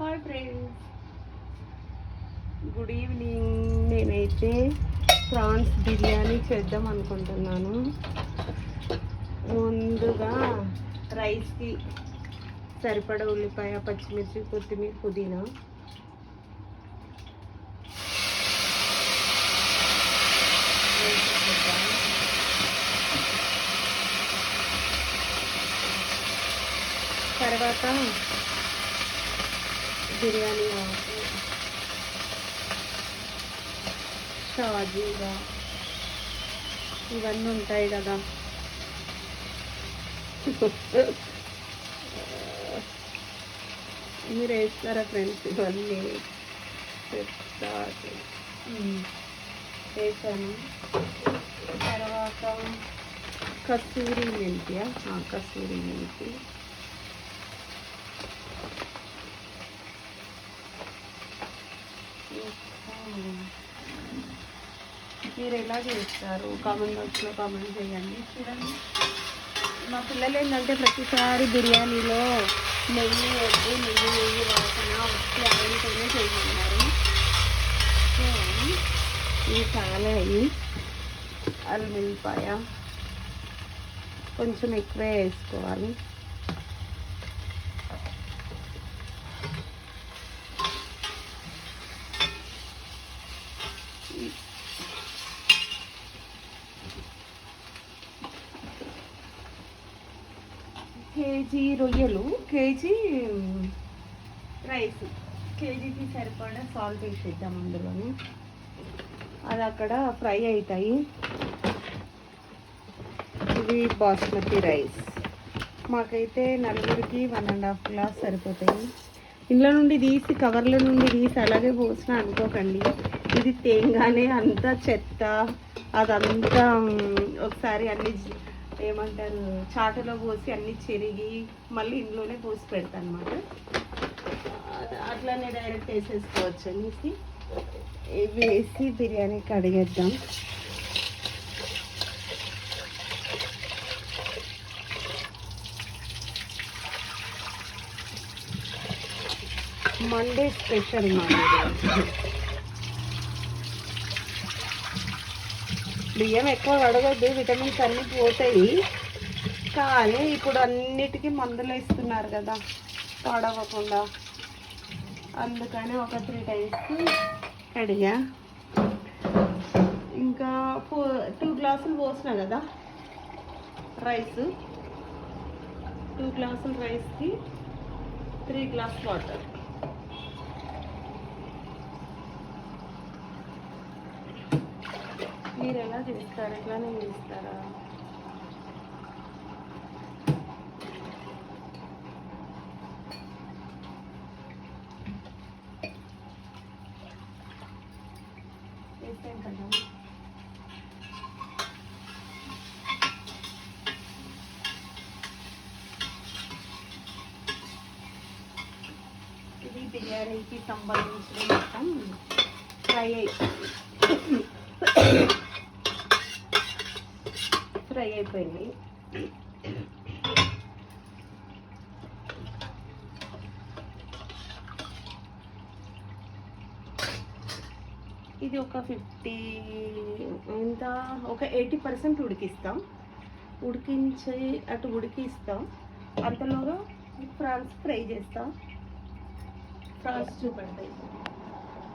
Hi friends, good evening. నేనైతే prawns biryani చేద్దాం అనుకుంటున్నాను. ముందుగా రైస్కి సరిపడ ఉల్లిపాయ, పచ్చిమిర్చి, కొత్తిమీర, పుదీనా, తర్వాత బిర్యానీ ఆకు, షాజీరా, ఇవన్నీ ఉంటాయి కదా. మీరు వేస్తారా ఫ్రెండ్స్? ఇవన్నీ వేసాను. తర్వాత కస్తూరి మెంతి, కస్తూరి మెంతి, మీరు ఎలా చేస్తారు కామెంట్ బాక్స్లో కామెంట్ చేయండి. చూడండి, మా పిల్లలు ఏంటంటే ప్రతిసారి బిర్యానీలో నెయ్యి వద్దు, నెయ్యి వాసన వచ్చి ఆయిల్తోనే చేయమన్నారు. సో ఇవి చాలా అయ్యి అల్లిపాయ కొంచెం ఎక్కువే వేసుకోవాలి. కేజీ రొయ్యలు, కేజీ రైస్, కేజీకి సరిపడా సాల్ట్ వేసేద్దాం అందులోని. అది అక్కడ ఫ్రై అవుతాయి. ఇవి బాస్మతి రైస్, మాకైతే నలుగురికి 1.5 గ్లాస్ సరిపోతాయి. ఇంట్లో నుండి తీసి, కవర్ల నుండి తీసి అలాగే పోసిన అనుకోకండి. ఇది తేంగానే అంతా చెత్త అదంతా ఒకసారి అన్ని ఏమంటారు చాటలో పోసి అన్ని చెరిగి మళ్ళీ ఇంట్లోనే పోసి పెడతాను అనమాట. అట్లానే డైరెక్ట్ వేసేసుకోవచ్చు అనేసి ఇవి వేసి బిర్యానీ కడిగేద్దాం. మండే స్పెషల్ బియ్యం ఎక్కువ కడగద్దు, విటమిన్స్ అన్నీ పోతాయి. కానీ ఇప్పుడు అన్నిటికీ మందులు వేస్తున్నారు కదా పాడవకుండా, అందుకని ఒక 3 టైమ్స్ కడిగా. ఇంకా 2 గ్లాసులు పోసిన కదా రైస్, 2 గ్లాసుల రైస్కి 3 గ్లాస్ వాటర్. మీరు ఎలా చేస్తారు? ఎట్లానే చేస్తారా? వేస్తాం కదా. ఇది బిర్యానీకి సంబంధించిన మొత్తం ఫ్రై అయిపోయింది. ఇది ఒక 80% ఉడికిస్తాం. ఉడికించి అటు ఉడికిస్తాం. అంతలోగా ప్రాన్స్ ఫ్రై చేస్తాం. ప్రాన్స్ చూపెడతాయి.